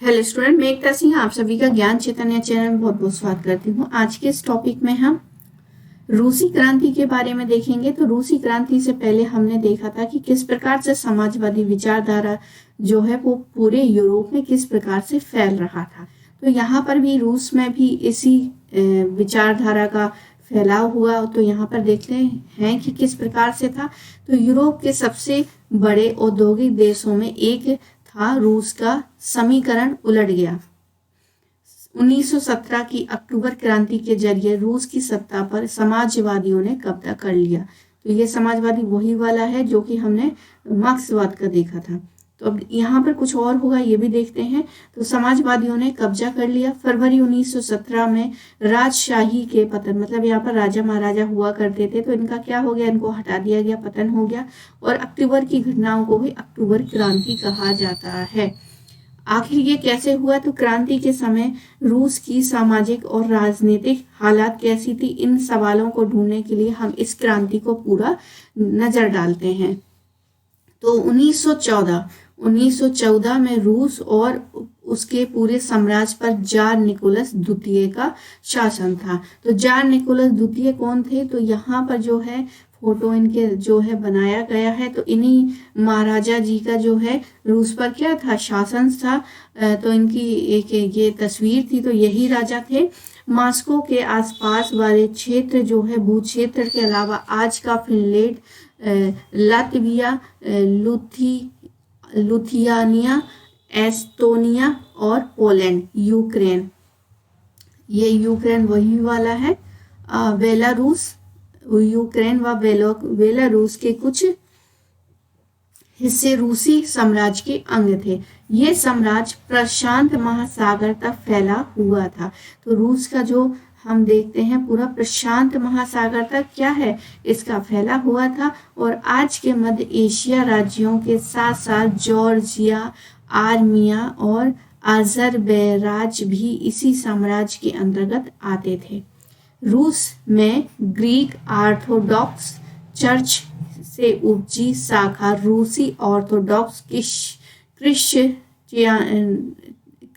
Hello student, मैं एकता सिंह आप सभी का ज्ञान चैतन्य चैनल में बहुत बहुत स्वागत करती हूँ। आज के इस टॉपिक में हम रूसी क्रांति के बारे में देखेंगे। तो रूसी क्रांति से पहले हमने देखा था कि किस प्रकार से समाजवादी विचारधारा जो है वो पूरे यूरोप में किस प्रकार से फैल रहा था। तो यहाँ पर भी रूस में भी इसी विचारधारा का फैलाव हुआ। तो यहाँ पर देखते हैं कि किस प्रकार से था। तो यूरोप के सबसे बड़े औद्योगिक देशों में एक था रूस का समीकरण उलट गया। 1917 की अक्टूबर क्रांति के जरिए रूस की सत्ता पर समाजवादियों ने कब्जा कर लिया। तो ये समाजवादी वही वाला है जो कि हमने मार्क्सवाद का देखा था। तो अब यहाँ पर कुछ और होगा ये भी देखते हैं। तो समाजवादियों ने कब्जा कर लिया। फरवरी 1917 में राजशाही के पतन, मतलब यहाँ पर राजा महाराजा हुआ करते थे, तो इनका क्या हो गया, इनको हटा दिया गया, पतन हो गया। और अक्टूबर की घटनाओं को भी अक्टूबर क्रांति कहा जाता है। आखिर ये कैसे हुआ? तो क्रांति के समय रूस की सामाजिक और राजनीतिक हालात कैसी थी, इन सवालों को ढूंढने के लिए हम इस क्रांति को पूरा नजर डालते हैं। तो 1914 में रूस और उसके पूरे साम्राज्य पर जार निकोलस द्वितीय का शासन था। तो जार निकोलस द्वितीय कौन थे? तो यहाँ पर जो है फोटो इनके जो है बनाया गया है। तो इन्हीं महाराजा जी का जो है रूस पर क्या था, शासन था। तो इनकी एक ये तस्वीर थी। तो यही राजा थे। मॉस्को के आसपास वाले क्षेत्र जो है भू क्षेत्र के अलावा आज का फिनलैंड, लातविया, लुथियानिया, एस्टोनिया और पोलैंड, यूक्रेन, ये यूक्रेन वही वाला है। बेलारूस, यूक्रेन व बेलारूस के कुछ हिस्से रूसी साम्राज्य के अंग थे। ये साम्राज्य प्रशांत महासागर तक फैला हुआ था। तो रूस का जो हम देखते हैं पूरा प्रशांत महासागर तक क्या है, इसका फैला हुआ था। और आज के मध्य एशिया राज्यों के साथ साथ जॉर्जिया, आर्मिया और अजरबैजान भी इसी साम्राज्य के अंतर्गत आते थे। रूस में ग्रीक ऑर्थोडॉक्स चर्च से उपजी शाखा रूसी ऑर्थोडॉक्स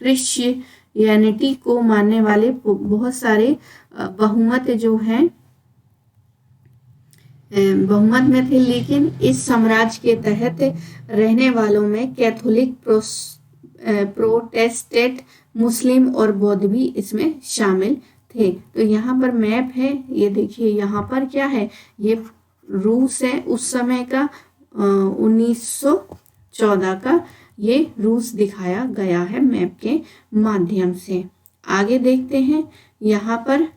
क्रिश्चियनिटी को मानने वाले बहुत सारे बहुमत में थे। लेकिन इस साम्राज्य के तहत रहने वालों में कैथोलिक, प्रोटेस्टेंट, मुस्लिम और बौद्ध भी इसमें शामिल थे। तो यहाँ पर मैप है, ये देखिए यहाँ पर क्या है, ये रूस है उस समय का, 1914 का ये रूस दिखाया गया है मैप के माध्यम से। आगे देखते हैं यहाँ पर।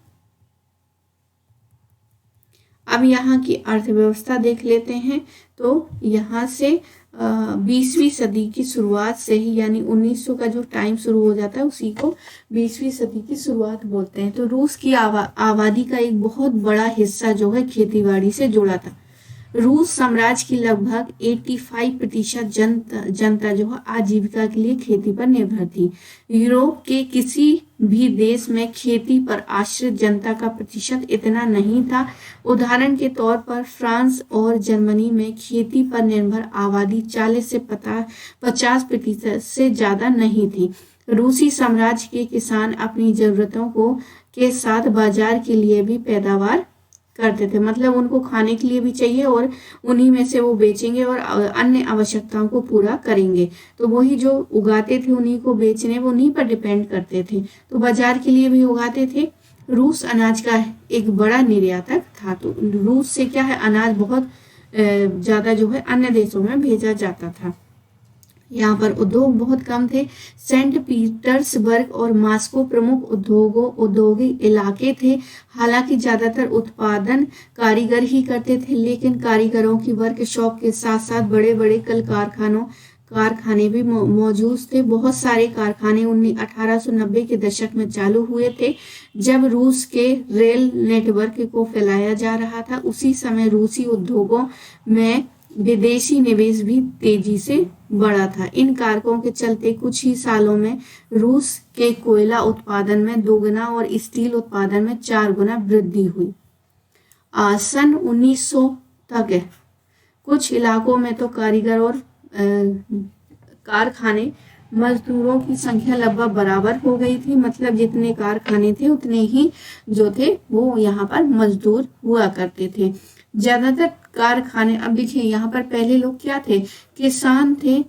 अब यहाँ की अर्थव्यवस्था देख लेते हैं। तो यहाँ से 20वीं सदी की शुरुआत से ही, यानी 1900 का जो टाइम शुरू हो जाता है उसी को 20वीं सदी की शुरुआत बोलते हैं। तो रूस की आबादी का एक बहुत बड़ा हिस्सा जो है खेतीबाड़ी से जुड़ा था। रूस साम्राज्य की लगभग 85% जनता जो है आजीविका के लिए खेती पर निर्भर थी। यूरोप के किसी भी देश में खेती पर आश्रित जनता का प्रतिशत इतना नहीं था। उदाहरण के तौर पर फ्रांस और जर्मनी में खेती पर निर्भर आबादी 40 से 50% से ज्यादा नहीं थी। रूसी साम्राज्य के किसान अपनी जरूरतों के साथ बाजार के लिए भी पैदावार करते थे, मतलब उनको खाने के लिए भी चाहिए और उन्हीं में से वो बेचेंगे और अन्य आवश्यकताओं को पूरा करेंगे। तो वही जो उगाते थे उन्हीं को बेचने, वो उन्हीं पर डिपेंड करते थे। तो बाजार के लिए भी उगाते थे। रूस अनाज का एक बड़ा निर्यातक था। तो रूस से क्या है, अनाज बहुत ज्यादा जो है अन्य देशों में भेजा जाता था। यहाँ पर उद्योग बहुत कम थे। सेंट पीटर्सबर्ग और मॉस्को प्रमुख औद्योगिक इलाके थे। हालांकि ज्यादातर उत्पादन कारीगर ही करते थे, लेकिन कारीगरों की वर्कशॉप के साथ साथ बड़े बड़े कारखाने भी मौजूद थे। बहुत सारे कारखाने 1890 के दशक में चालू हुए थे, जब रूस के रेल नेटवर्क को फैलाया जा रहा था। उसी समय रूसी उद्योगों में विदेशी निवेश भी तेजी से बढ़ा था। इन कारकों के चलते कुछ ही सालों में रूस के कोयला उत्पादन में 2 गुना और स्टील उत्पादन में 4 गुना वृद्धि हुई। सन 1900 तक कुछ इलाकों में तो कारीगर और कारखाने मजदूरों की संख्या लगभग बराबर हो गई थी, मतलब जितने कारखाने थे उतने ही जो थे वो यहाँ पर मजदूर हुआ करते थे। ज्यादातर कारखाने, अब देखिए यहाँ पर पहले लोग क्या थे, किसान थे,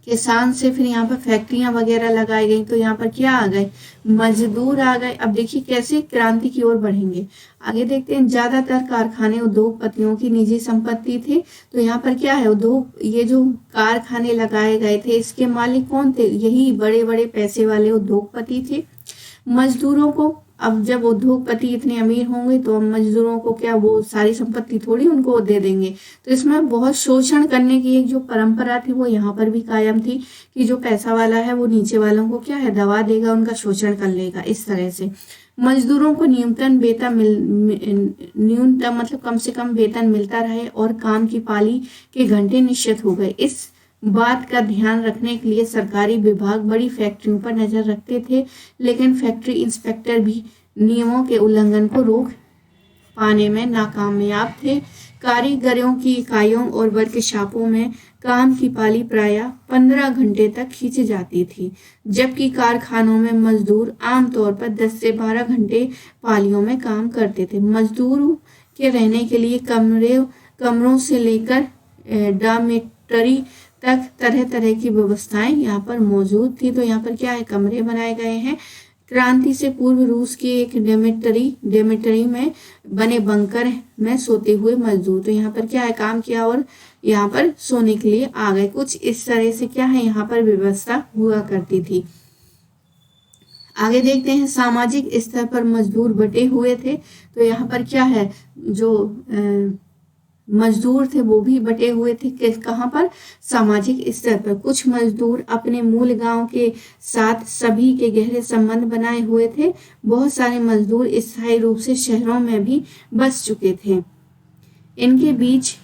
किसान से फिर यहाँ पर फैक्ट्रियां वगैरह लगाई गई, तो यहाँ पर क्या आ गए, मजदूर आ गए। अब देखिए कैसे क्रांति की ओर बढ़ेंगे। आगे देखते हैं, ज्यादातर कारखाने उद्योगपतियों की निजी संपत्ति थे। तो यहाँ पर क्या है, उद्योग, ये जो कारखाने लगाए गए थे इसके मालिक कौन थे, यही बड़े बड़े पैसे वाले उद्योगपति थे। मजदूरों को, अब जब उद्योगपति इतने अमीर होंगे तो अब मजदूरों को क्या, वो सारी संपत्ति थोड़ी उनको दे देंगे। तो इसमें बहुत शोषण करने की एक जो परंपरा थी वो यहाँ पर भी कायम थी, कि जो पैसा वाला है वो नीचे वालों को क्या है, दबा देगा, उनका शोषण कर लेगा। इस तरह से मजदूरों को न्यूनतम वेतन न्यूनतम मतलब कम से कम वेतन मिलता रहे और काम की पाली के घंटे निश्चित हो गए। इस बात का ध्यान रखने के लिए सरकारी विभाग बड़ी फैक्ट्रियों पर नजर रखते थे, लेकिन फैक्ट्री इंस्पेक्टर भी नियमों के उल्लंघन को रोक पाने में नाकामयाब थे। कारीगरों की इकाइयों और वर्कशॉपों में काम की पाली प्रायः 15 घंटे तक खींची जाती थी, जबकि कारखानों में मजदूर आमतौर पर 10 से 12 घंटे पालियों में काम करते थे। मजदूरों के रहने के लिए कमरों से लेकर डॉर्मेटरी तक तरह तरह की व्यवस्थाएं यहाँ पर मौजूद थी। तो यहाँ पर क्या है, कमरे बनाए गए हैं। क्रांति से पूर्व रूस की एक डेमेटरी में बने बंकर में सोते हुए मजदूर, तो यहाँ पर क्या है, काम किया और यहाँ पर सोने के लिए आ गए। कुछ इस तरह से क्या है, यहाँ पर व्यवस्था हुआ करती थी। आगे देखते हैं, सामाजिक स्तर पर मजदूर बटे हुए थे। तो यहाँ पर क्या है, जो मजदूर थे वो भी बटे हुए थे, कहाँ पर, सामाजिक स्तर पर। कुछ मजदूर अपने मूल गांव के साथ सभी के गहरे संबंध बनाए हुए थे। बहुत सारे मजदूर स्थायी रूप से शहरों में भी बस चुके थे। इनके बीच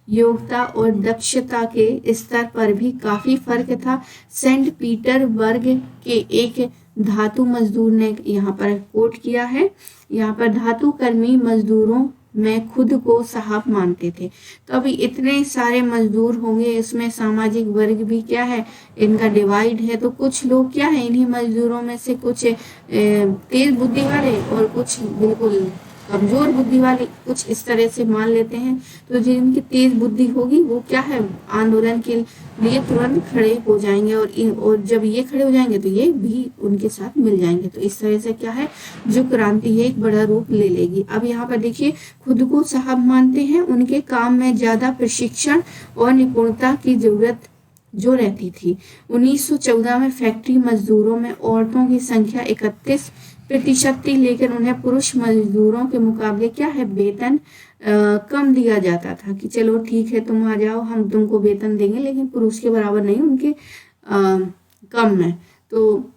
योग्यता और दक्षता के स्तर पर भी काफी फर्क था। सेंट पीटर्सबर्ग के एक धातु मजदूर ने यहाँ पर कोट किया है, यहाँ पर धातु कर्मी मजदूरों में खुद को साहब मानते थे। तो अभी इतने सारे मजदूर होंगे, इसमें सामाजिक वर्ग भी क्या है, इनका डिवाइड है। तो कुछ लोग क्या है, इन्हीं मजदूरों में से कुछ तेज बुद्धि वाले और कुछ बिल्कुल कमजोर बुद्धि वाले, कुछ इस तरह से मान लेते हैं। तो जिनकी तेज बुद्धि होगी वो क्या है, आंदोलन के लिए तुरंत खड़े हो जाएंगे, और जब ये खड़े हो जाएंगे तो ये भी उनके साथ मिल जाएंगे। तो इस तरह से क्या है, जो क्रांति है एक बड़ा रूप ले लेगी। अब यहाँ पर देखिए, खुद को साहब मानते हैं, उनके काम में ज्यादा प्रशिक्षण और निपुणता की जरूरत जो रहती थी। 1914 में फैक्ट्री मजदूरों में औरतों की संख्या 31% थी, लेकिन उन्हें पुरुष मजदूरों के मुकाबले क्या है, वेतन कम दिया जाता था, कि चलो ठीक है तुम आ जाओ, हम तुमको वेतन देंगे, लेकिन पुरुष के बराबर नहीं, उनके कम है। तो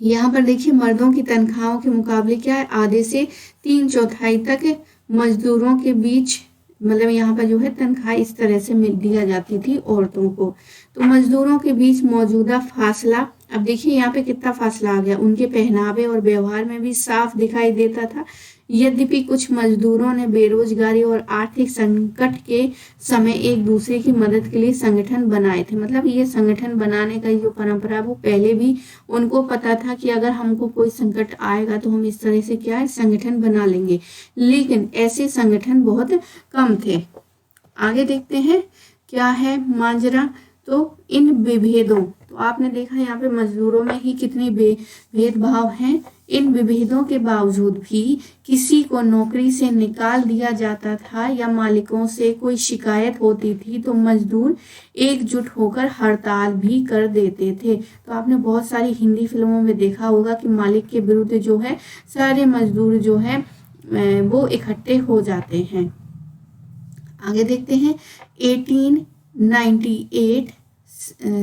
यहाँ पर देखिए, मर्दों की तनख्वाहों के मुकाबले क्या है, आधे से 3/4 तक मजदूरों के बीच, मतलब यहाँ पर जो है तनख्वाह इस तरह से मिल दिया जाती थी औरतों को। तो मजदूरों के बीच मौजूदा फासला, अब देखिए यहाँ पे कितना फासला आ गया, उनके पहनावे और व्यवहार में भी साफ दिखाई देता था। यद्यपि कुछ मजदूरों ने बेरोजगारी और आर्थिक संकट के समय एक दूसरे की मदद के लिए संगठन बनाए थे। मतलब ये संगठन बनाने का जो परंपरा, वो पहले भी उनको पता था कि अगर हमको कोई संकट आएगा तो हम इस तरह से क्या है, संगठन बना लेंगे, लेकिन ऐसे संगठन बहुत कम थे। आगे देखते हैं क्या है मांजरा। तो इन विभेदों, तो आपने देखा यहाँ पे मजदूरों में ही कितने भेदभाव हैं। इन विभेदों के बावजूद भी किसी को नौकरी से निकाल दिया जाता था या मालिकों से कोई शिकायत होती थी तो मजदूर एकजुट होकर हड़ताल भी कर देते थे। तो आपने बहुत सारी हिंदी फिल्मों में देखा होगा कि मालिक के विरुद्ध जो है सारे मजदूर जो है वो इकट्ठे हो जाते हैं। आगे देखते हैं, 1898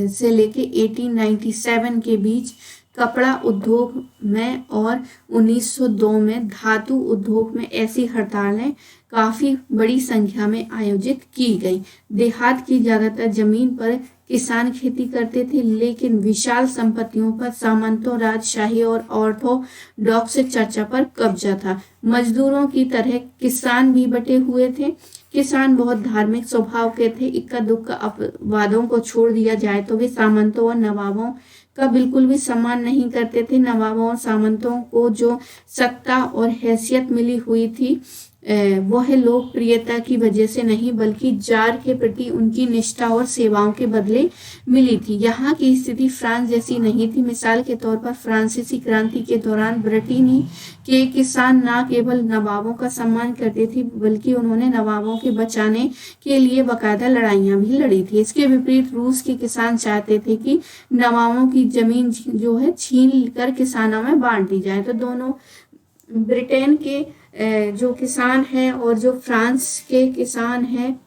से लेके 1897 के बीच कपड़ा उद्योग में और 1902 में धातु उद्योग में ऐसी हड़तालें काफी बड़ी संख्या में आयोजित की गई। देहात की ज्यादातर जमीन पर किसान खेती करते थे, लेकिन विशाल संपत्तियों पर सामंतों, राजशाही और ऑर्थोडॉक्स चर्चा पर कब्जा था। मजदूरों की तरह किसान भी बटे हुए थे। किसान बहुत धार्मिक स्वभाव के थे। इक्का दुक्का अपवादों को छोड़ दिया जाए तो वे सामंतों और नवाबों का बिल्कुल भी सम्मान नहीं करते थे। नवाबों और सामंतों को जो सत्ता और हैसियत मिली हुई थी वह लोकप्रियता की वजह से नहीं बल्कि जार के प्रति उनकी निष्ठा और सेवाओं के बदले मिली थी। यहाँ की स्थिति फ्रांस जैसी नहीं थी। मिसाल के तौर पर फ्रांसीसी क्रांति के दौरान ब्रिटेनी के किसान न केवल नवाबों का सम्मान करते थे बल्कि उन्होंने नवाबों के बचाने के लिए बाकायदा लड़ाइयाँ भी लड़ी थी। इसके विपरीत रूस के किसान चाहते थे कि नवाबों की जमीन जो है छीन कर किसानों में बांट दी जाए। तो दोनों ब्रिटेन के जो किसान हैं और जो फ्रांस के किसान हैं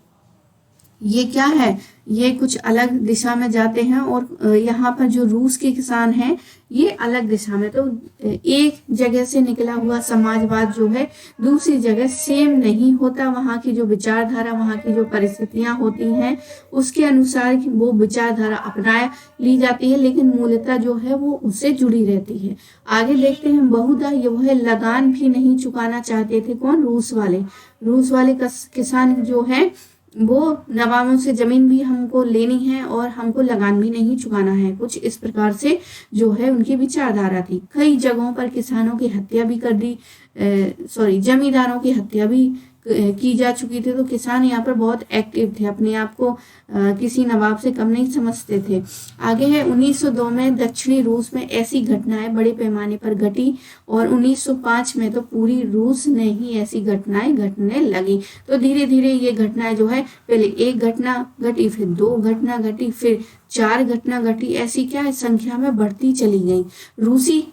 ये क्या है, ये कुछ अलग दिशा में जाते हैं और यहाँ पर जो रूस के किसान हैं ये अलग दिशा में। तो एक जगह से निकला हुआ समाजवाद जो है दूसरी जगह सेम नहीं होता। वहाँ की जो विचारधारा, वहाँ की जो परिस्थितियाँ होती हैं उसके अनुसार वो विचारधारा अपना ली जाती है, लेकिन मूलतः जो है वो उससे जुड़ी रहती है। आगे देखते हैं, बहुधा यह लगान भी नहीं चुकाना चाहते थे। कौन? रूस वाले। रूस वाले किसान जो है वो नवाबों से जमीन भी हमको लेनी है और हमको लगान भी नहीं चुकाना है। कुछ इस प्रकार से जो है उनकी विचारधारा थी। कई जगहों पर किसानों की हत्या भी कर दी, जमींदारों की हत्या भी की जा चुकी थी। तो किसान यहाँ पर बहुत एक्टिव थे, अपने आप को किसी नवाब से कम नहीं समझते थे। आगे है 1902 में दक्षिणी रूस में ऐसी घटनाएं बड़े पैमाने पर घटी और 1905 में तो पूरी रूस में ही ऐसी घटनाएं घटने लगी। तो धीरे धीरे ये घटनाएं जो है, पहले एक घटना घटी, फिर 2 घटना घटी, फिर 4 घटना घटी, ऐसी क्या है संख्या में बढ़ती चली गई। रूसी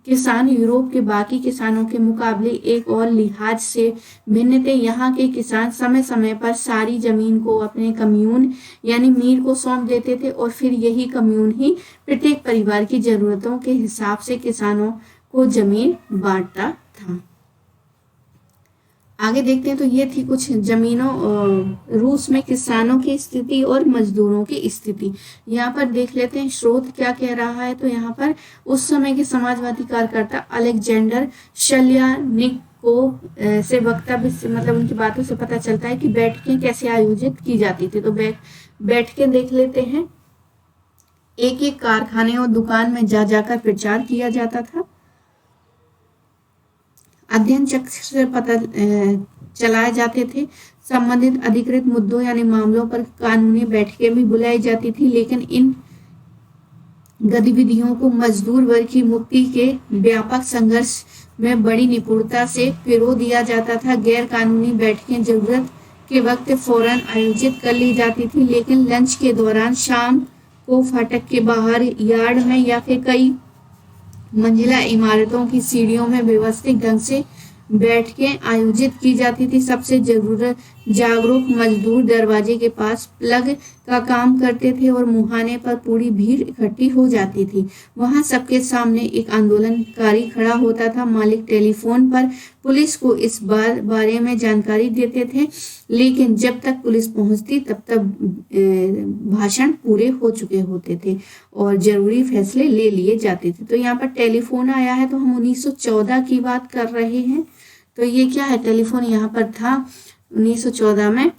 किसान यूरोप के बाकी किसानों के मुकाबले एक और लिहाज से भिन्न थे। यहाँ के किसान समय समय पर सारी जमीन को अपने कम्यून यानी मीर को सौंप देते थे और फिर यही कम्यून ही प्रत्येक परिवार की जरूरतों के हिसाब से किसानों को जमीन बांटता था। आगे देखते हैं, तो ये थी कुछ जमीनों रूस में किसानों की स्थिति और मजदूरों की स्थिति। यहाँ पर देख लेते हैं स्रोत क्या कह रहा है। तो यहाँ पर उस समय के समाजवादी कार्यकर्ता अलेक्जेंडर शल्यानिक को से वक्तव्य से मतलब उनकी बातों से पता चलता है कि बैठकें कैसे आयोजित की जाती थी। तो बैठकें देख लेते हैं। एक एक कारखाने और दुकान में जाकर प्रचार किया जाता था। अध्ययन चक्र से पता चलाए जाते थे। संबंधित अधिकृत मुद्दों यानी मामलों पर कानूनी बैठकें भी बुलाई जाती थी, लेकिन इन गतिविधियों को मजदूर वर्ग की मुक्ति के व्यापक संघर्ष में बड़ी निपुणता से पिरो दिया जाता था। गैर कानूनी बैठकें जरूरत के वक्त फौरन आयोजित कर ली जाती थी, लेकिन लंच के दौरान शाम को फाटक के बाहर यार्ड में या फिर कई मंजिला इमारतों की सीढ़ियों में व्यवस्थित ढंग से बैठकें आयोजित की जाती थी। सबसे जागरूक मजदूर दरवाजे के पास प्लग का काम करते थे और मुहाने पर पूरी भीड़ इकट्ठी हो जाती थी। वहां सबके सामने एक आंदोलनकारी खड़ा होता था। मालिक टेलीफोन पर पुलिस को इस बारे में जानकारी देते थे, लेकिन जब तक पुलिस पहुंचती तब तक भाषण पूरे हो चुके होते थे और जरूरी फैसले ले लिए जाते थे। तो यहाँ पर टेलीफोन आया है, तो हम 1914 की बात कर रहे हैं। तो ये क्या है, टेलीफोन यहाँ पर था 1914 में।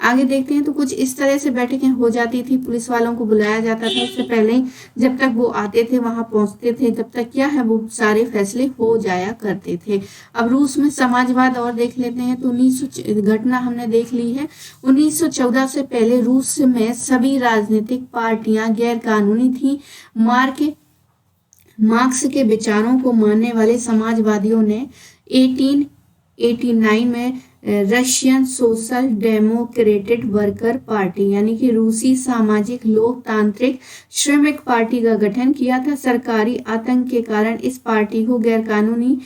आगे देखते हैं, तो कुछ इस तरह से बैठकें हो जाती थी। पुलिस वालों को बुलाया जाता था। उससे पहले जब तक वो आते थे, वहां पहुंचते थे, तब तक क्या है वो सारे फैसले हो जाया करते थे। अब रूस में समाजवाद और देख लेते हैं। तो 1900 घटना हमने देख ली है। 1914 से पहले रूस में सभी राजनीतिक पार्टियां गैर कानूनी थी। मार्क्स के विचारों को मानने वाले समाजवादियों ने 1889 में Russian social democratic worker party यानी कि रूसी सामाजिक लोकतांत्रिक श्रमिक पार्टी का गठन किया था। सरकारी आतंक के कारण इस पार्टी को गैरकानूनी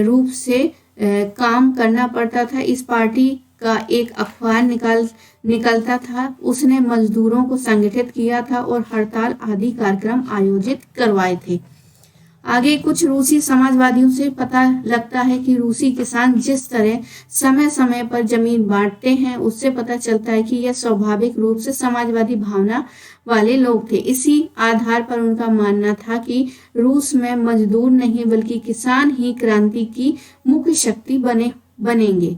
रूप से काम करना पड़ता था। इस पार्टी का एक अखबार निकलता था। उसने मजदूरों को संगठित किया था और हड़ताल आदि कार्यक्रम आयोजित करवाए थे। आगे कुछ रूसी समाजवादियों से पता लगता है कि रूसी किसान जिस तरह समय समय पर जमीन बांटते हैं, उससे पता चलता है कि यह स्वाभाविक रूप से समाजवादी भावना वाले लोग थे। इसी आधार पर उनका मानना था कि रूस में मजदूर नहीं बल्कि किसान ही क्रांति की मुख्य शक्ति बनेंगे।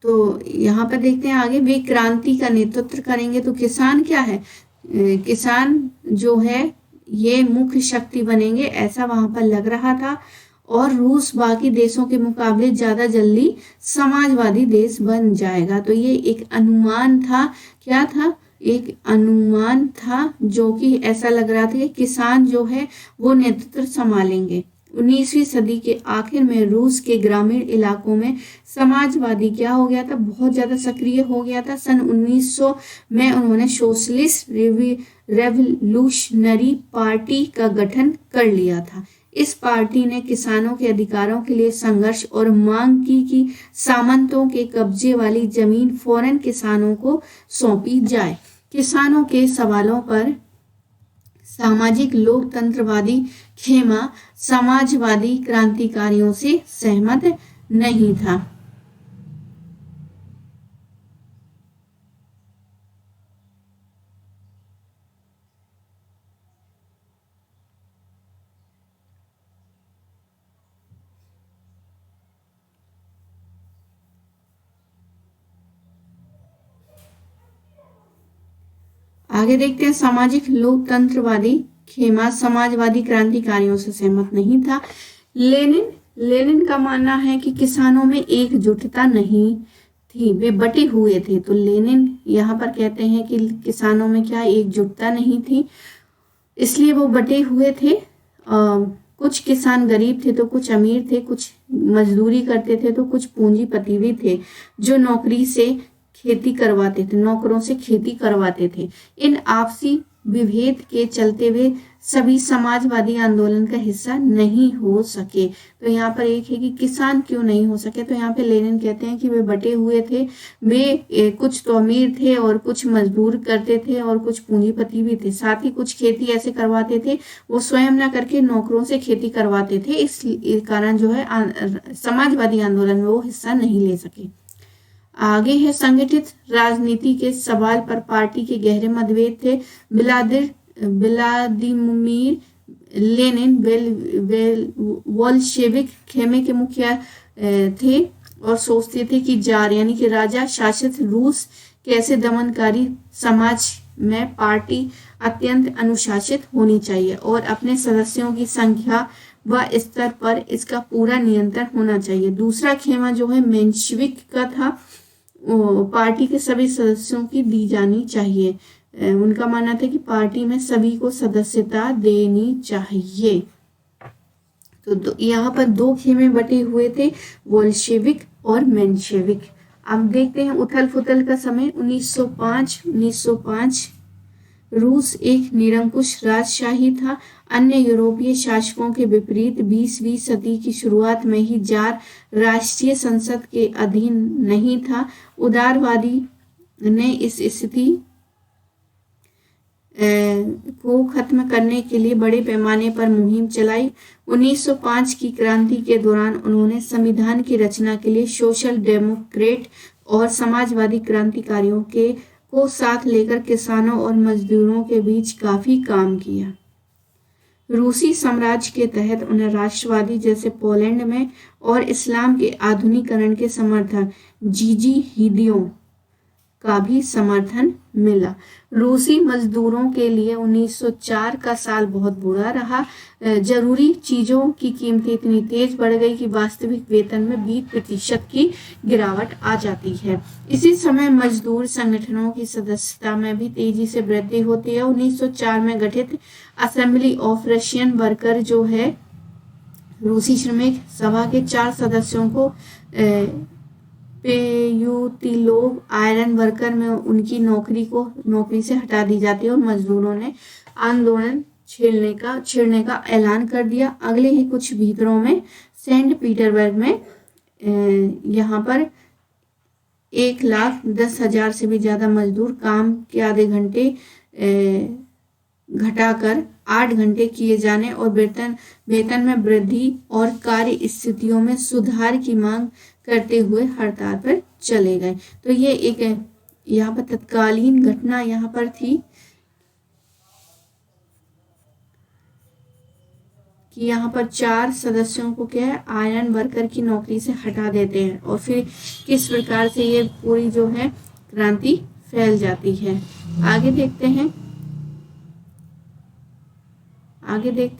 तो यहाँ पर देखते हैं आगे, वे क्रांति का नेतृत्व करेंगे। तो किसान क्या है, किसान जो है ये मुख्य शक्ति बनेंगे, ऐसा वहां पर लग रहा था। और रूस बाकी देशों के मुकाबले ज्यादा जल्दी समाजवादी देश बन जाएगा। तो ये एक अनुमान था, क्या था, एक अनुमान था, जो कि ऐसा लग रहा था कि किसान जो है वो नेतृत्व संभालेंगे। 19वीं सदी के आखिर में रूस के ग्रामीण इलाकों में समाजवादी क्या हो गया था, बहुत ज्यादा सक्रिय हो गया था। सन 1900 में उन्होंने सोशलिस्ट रेवोल्यूशनरी पार्टी का गठन कर लिया था। इस पार्टी ने किसानों के अधिकारों के लिए संघर्ष और मांग की कि सामंतों के कब्जे वाली जमीन फौरन किसानों को सौंपी जाए। किसानों के सवालों पर सामाजिक लोकतंत्रवादी खेमा समाजवादी क्रांतिकारियों से सहमत नहीं था। आगे देखते हैं, सामाजिक लोकतंत्रवादी खेमा समाजवादी क्रांतिकारियों से सहमत नहीं था। लेनिन का मानना है कि किसानों में एकजुटता नहीं थी, वे बटे हुए थे। तो लेनिन यहाँ पर कहते हैं कि किसानों में क्या एकजुटता नहीं थी, इसलिए वो बटे हुए थे। कुछ किसान गरीब थे तो कुछ अमीर थे, कुछ मजदूरी करते थे तो कुछ पूंजीपति भी थे जो नौकरों से खेती करवाते थे। इन आपसी विभेद के चलते वे सभी समाजवादी आंदोलन का हिस्सा नहीं हो सके। तो यहाँ पर एक है कि किसान क्यों नहीं हो सके, तो यहाँ पे लेनिन कहते हैं कि वे बटे हुए थे। वे कुछ तो अमीर थे और कुछ मजदूर करते थे और कुछ पूंजीपति भी थे। साथ ही कुछ खेती ऐसे करवाते थे, वो स्वयं ना करके नौकरों से खेती करवाते थे। इस कारण जो है समाजवादी आंदोलन में वो हिस्सा नहीं ले सके। आगे है, संगठित राजनीति के सवाल पर पार्टी के गहरे मतभेद थे। व्लादिमीर लेनिन बोल्शेविक खेमे के मुखिया थे और सोचते थे कि जार यानी कि राजा शासित रूस कैसे दमनकारी समाज में पार्टी अत्यंत अनुशासित होनी चाहिए और अपने सदस्यों की संख्या व स्तर पर इसका पूरा नियंत्रण होना चाहिए। दूसरा खेमा जो है मेंशविक का था, पार्टी के सभी सदस्यों की दी जानी चाहिए। उनका मानना था कि पार्टी में सभी को सदस्यता देनी चाहिए। तो यहाँ पर दो खेमे बटे हुए थे, बोल्शेविक और मेंशेविक। अब देखते हैं उथल पुथल का समय। 1905 रूस एक निरंकुश राजशाही था। अन्य यूरोपीय शासकों के विपरीत 20वीं सदी की शुरुआत में ही जार राष्ट्रीय संसद के अधीन नहीं था। उदारवादी ने इस स्थिति को खत्म करने के लिए बड़े पैमाने पर मुहिम चलाई। 1905 की क्रांति के दौरान उन्होंने संविधान की रचना के लिए सोशल डेमोक्रेट और समाजवादी क्रांतिकारियों को साथ लेकर किसानों और मजदूरों के बीच काफी काम किया। रूसी साम्राज्य के तहत उन्हें राष्ट्रवादी जैसे पोलैंड में और इस्लाम के आधुनिकीकरण के समर्थक जीजी हिदियों का भी समर्थन मिला। रूसी मजदूरों के लिए 1904 का साल बहुत बुरा रहा। जरूरी चीजों की कीमतें इतनी तेज बढ़ गई कि वास्तविक वेतन में 20% की गिरावट आ जाती है। इसी समय मजदूर संगठनों की सदस्यता में भी तेजी से वृद्धि होती है। 1904 में गठित असेंबली ऑफ रशियन वर्कर जो है रूसी श्रमिक सभा के 4 सदस्यों को पेयुतिलोव आयरन वर्कर में उनकी नौकरी से हटा दी जाती है और मजदूरों ने आंदोलन छेड़ने का ऐलान कर दिया। अगले ही कुछ भीतरों में सेंट पीटरबर्ग में यहाँ पर 1,10,000 से भी ज्यादा मजदूर काम के आधे घंटे घटाकर 8 घंटे किए जाने और वेतन में वृद्धि और कार्य स्थितियों में सुधार की मांग करते हुए हड़ताल पर चले गए। तो ये एक यहाँ पर तत्कालीन घटना यहाँ पर थी कि यहाँ पर 4 सदस्यों को क्या है, आयरन वर्कर की नौकरी से हटा देते हैं और फिर किस प्रकार से ये पूरी जो है क्रांति फैल जाती है। आगे देखते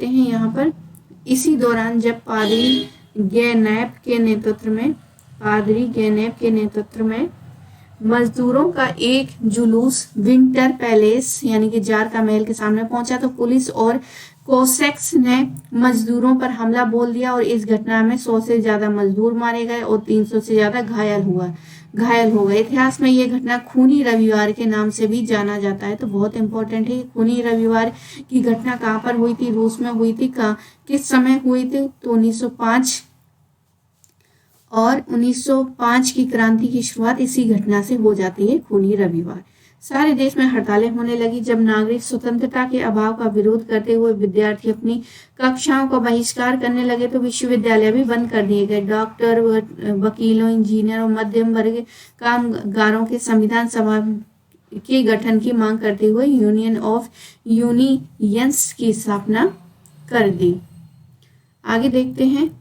हैं यहाँ पर इसी दौरान जब पादरी गैनेप के नेतृत्व में मजदूरों का एक जुलूस विंटर पैलेस यानी कि जार का महल के सामने पहुंचा तो पुलिस और कोसेक्स ने मजदूरों पर हमला बोल दिया और इस घटना में 100 से ज्यादा मजदूर मारे गए और 300 से ज्यादा घायल हो गए। इतिहास में यह घटना खूनी रविवार के नाम से भी जाना जाता है। तो बहुत इंपॉर्टेंट है। खूनी रविवार की घटना कहाँ पर हुई थी? रूस में हुई थी। किस समय हुई थी? तो 1905 और 1905 की क्रांति की शुरुआत इसी घटना से हो जाती है, खूनी रविवार। सारे देश में हड़तालें होने लगी जब नागरिक स्वतंत्रता के अभाव का विरोध करते हुए विद्यार्थी अपनी कक्षाओं का बहिष्कार करने लगे तो विश्वविद्यालय भी बंद कर दिए गए। डॉक्टर, वकीलों, इंजीनियर और मध्यम वर्ग कामगारों के संविधान सभा के गठन की मांग करते हुए यूनियन ऑफ यूनियंस की स्थापना कर दी। आगे देखते हैं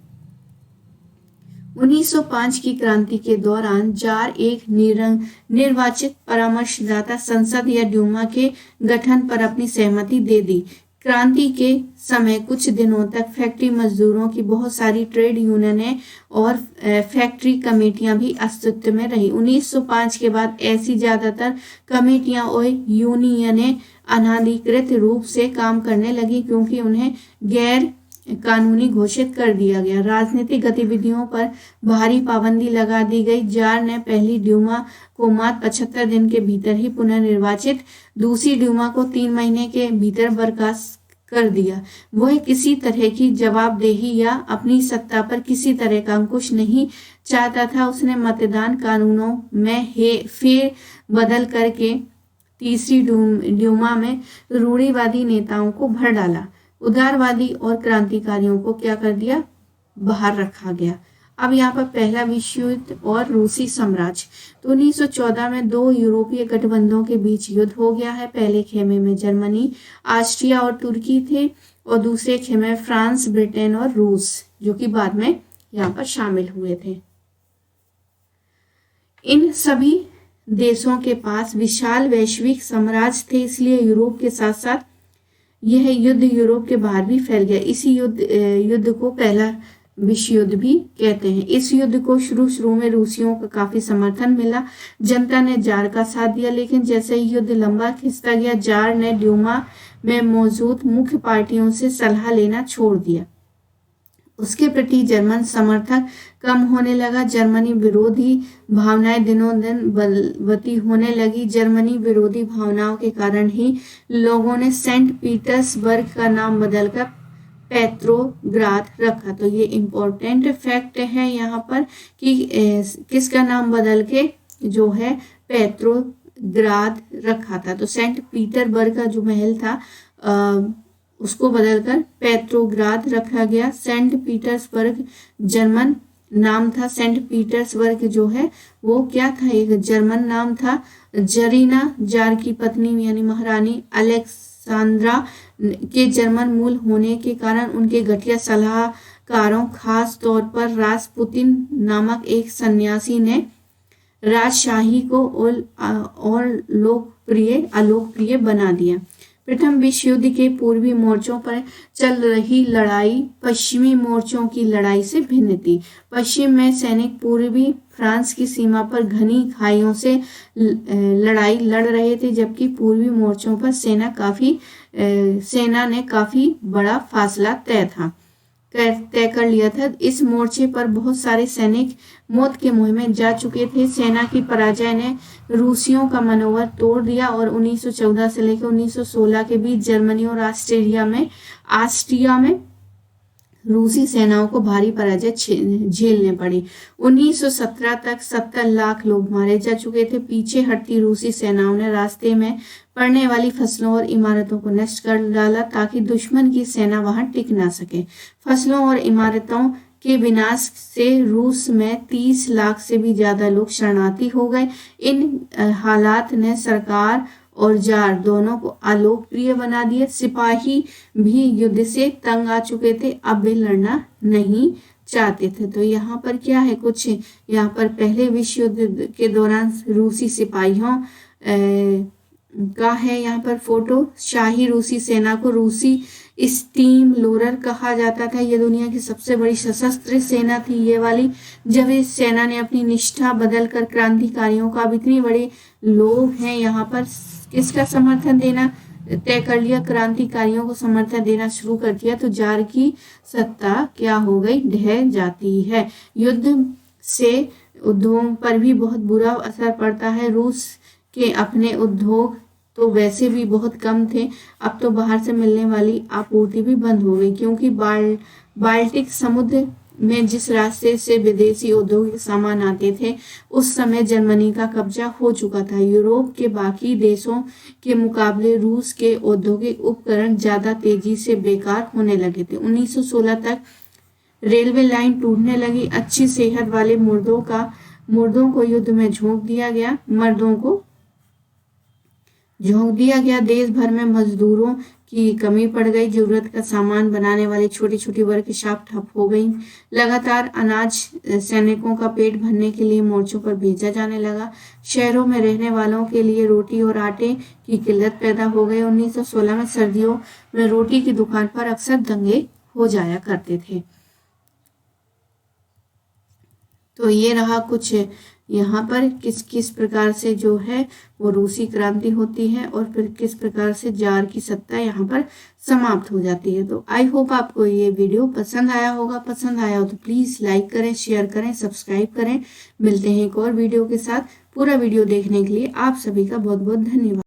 1905 की क्रांति के दौरान जार एक निर्वाचित परामर्शदाता संसद या ड्यूमा के गठन पर अपनी सहमति दे दी। क्रांति के समय कुछ दिनों तक फैक्ट्री मजदूरों की बहुत सारी ट्रेड यूनियनें और फैक्ट्री कमेटियां भी अस्तित्व में रही। 1905 के बाद ऐसी ज्यादातर कमेटियां और यूनियनें अनाधिकृत रूप से काम करने लगी क्योंकि उन्हें गैर कानूनी घोषित कर दिया गया। राजनीतिक गतिविधियों पर भारी पाबंदी लगा दी गई। जार ने पहली ड्यूमा को मात्र 75 दिन के भीतर ही पुनर्निर्वाचित, दूसरी ड्यूमा को 3 महीने के भीतर बर्खास्त कर दिया। वह किसी तरह की जवाबदेही या अपनी सत्ता पर किसी तरह का अंकुश नहीं चाहता था। उसने मतदान कानूनों में फेर बदल करके तीसरी ड्यूमा में रूढ़िवादी नेताओं को भर डाला। उदारवादी और क्रांतिकारियों को क्या कर दिया? बाहर रखा गया। अब यहाँ पर पहला विश्व युद्ध और रूसी साम्राज्य। तो 1914 में 2 यूरोपीय गठबंधनों के बीच युद्ध हो गया है। पहले खेमे में जर्मनी, ऑस्ट्रिया और तुर्की थे और दूसरे खेमे फ्रांस, ब्रिटेन और रूस, जो कि बाद में यहाँ पर शामिल हुए थे। इन सभी देशों के पास विशाल वैश्विक साम्राज्य थे, इसलिए यूरोप के साथ साथ यह युद्ध यूरोप के बाहर भी फैल गया। इसी युद्ध को पहला विश्व युद्ध भी कहते हैं। इस युद्ध को शुरू में रूसियों का काफी समर्थन मिला। जनता ने जार का साथ दिया, लेकिन जैसे ही युद्ध लंबा खिंचता गया जार ने ड्यूमा में मौजूद मुख्य पार्टियों से सलाह लेना छोड़ दिया। उसके प्रति जर्मन समर्थक कम होने लगा। जर्मनी विरोधी भावनाएं दिनों दिन बलवती होने लगी। जर्मनी विरोधी भावनाओं के कारण ही लोगों ने सेंट पीटर्सबर्ग का नाम बदलकर पेट्रोग्राद रखा। तो ये इम्पोर्टेंट फैक्ट है यहाँ पर कि किसका नाम बदल के जो है पेट्रोग्राद रखा था। तो सेंट पीटर्सबर्ग का जो महल था उसको बदलकर पेट्रोग्राद रखा गया। सेंट पीटर्सबर्ग जर्मन नाम था। सेंट पीटर्सबर्ग जो है वो क्या था? एक जर्मन नाम था। जरीना जार की पत्नी यानी महारानी अलेक्सांद्रा के जर्मन मूल होने के कारण उनके घटिया सलाहकारों, खास तौर पर रासपुतिन नामक एक सन्यासी ने राजशाही को और अलोकप्रिय बना दिया। प्रथम विश्व युद्ध के पूर्वी मोर्चों पर चल रही लड़ाई पश्चिमी मोर्चों की लड़ाई से भिन्न थी। पश्चिम में सैनिक पूर्वी फ्रांस की सीमा पर घनी खाइयों से लड़ाई लड़ रहे थे, जबकि पूर्वी मोर्चों पर सेना ने काफी बड़ा फासला तय कर लिया था। इस मोर्चे पर बहुत सारे सैनिक मौत के मुंह में जा चुके थे। सेना की पराजय ने रूसियों का मनोबल तोड़ दिया और 1914 से लेकर 1916 के बीच जर्मनी और ऑस्ट्रिया में रूसी सेनाओं को भारी पराजय झेलने पड़ी। 1917 तक 70 लाख लोग मारे जा चुके थे। पीछे हटती रूसी सेनाओं ने रास्ते में पड़ने वाली फसलों और इमारतों को नष्ट कर डाला ताकि दुश्मन की सेना वहां टिक ना सके। फसलों और इमारतों के विनाश से रूस में 30 लाख से भी ज्यादा लोग शरणार्थी हो गए। इन हालात ने सरकार और जार दोनों को अलोकप्रिय बना दिया। सिपाही भी युद्ध से तंग आ चुके थे, अब वे लड़ना नहीं चाहते थे। तो यहाँ पर क्या है, कुछ यहाँ पर पहले विश्व युद्ध के दौरान रूसी सिपाहियों का है यहाँ पर फोटो। शाही रूसी सेना को रूसी स्टीम लोरर कहा जाता था। ये दुनिया की सबसे बड़ी सशस्त्र सेना थी ये वाली। जब इस सेना ने अपनी निष्ठा बदलकर क्रांतिकारियों का, अब इतने बड़े लोग हैं यहाँ पर, किसका समर्थन देना तय कर लिया, क्रांतिकारियों को समर्थन देना शुरू कर दिया, तो जार की सत्ता क्या हो गई, ढह जाती है। युद्ध से उद्योग पर भी बहुत बुरा असर पड़ता है। रूस के अपने उद्योग तो वैसे भी बहुत कम थे, अब तो बाहर से मिलने वाली आपूर्ति भी बंद हो गई, क्योंकि बाल्टिक समुद्र में जिस रास्ते से विदेशी औद्योगिक सामान आते थे उस समय जर्मनी का कब्जा हो चुका था। यूरोप के बाकी देशों के मुकाबले रूस के औद्योगिक उपकरण ज्यादा तेजी से बेकार होने लगे थे। 1916 तक रेलवे लाइन टूटने लगी। अच्छी सेहत वाले मुर्दों को युद्ध में झोंक दिया गया। देश भर में मजदूरों की कमी पड़ गई। जरूरत का सामान बनाने वाले छोटी छोटी वर्कशॉप ठप हो गई। लगातार अनाज सैनिकों का पेट भरने के लिए मोर्चों पर भेजा जाने लगा। शहरों में रहने वालों के लिए रोटी और आटे की किल्लत पैदा हो गई। 1916 में सर्दियों में रोटी की दुकान पर अक्सर दंगे हो जाया करते थे। तो ये रहा कुछ यहाँ पर किस प्रकार से जो है वो रूसी क्रांति होती है और फिर किस प्रकार से जार की सत्ता यहाँ पर समाप्त हो जाती है। तो आई होप आपको ये वीडियो पसंद आया होगा। पसंद आया हो तो प्लीज़ लाइक करें, शेयर करें, सब्सक्राइब करें। मिलते हैं एक और वीडियो के साथ। पूरा वीडियो देखने के लिए आप सभी का बहुत बहुत धन्यवाद।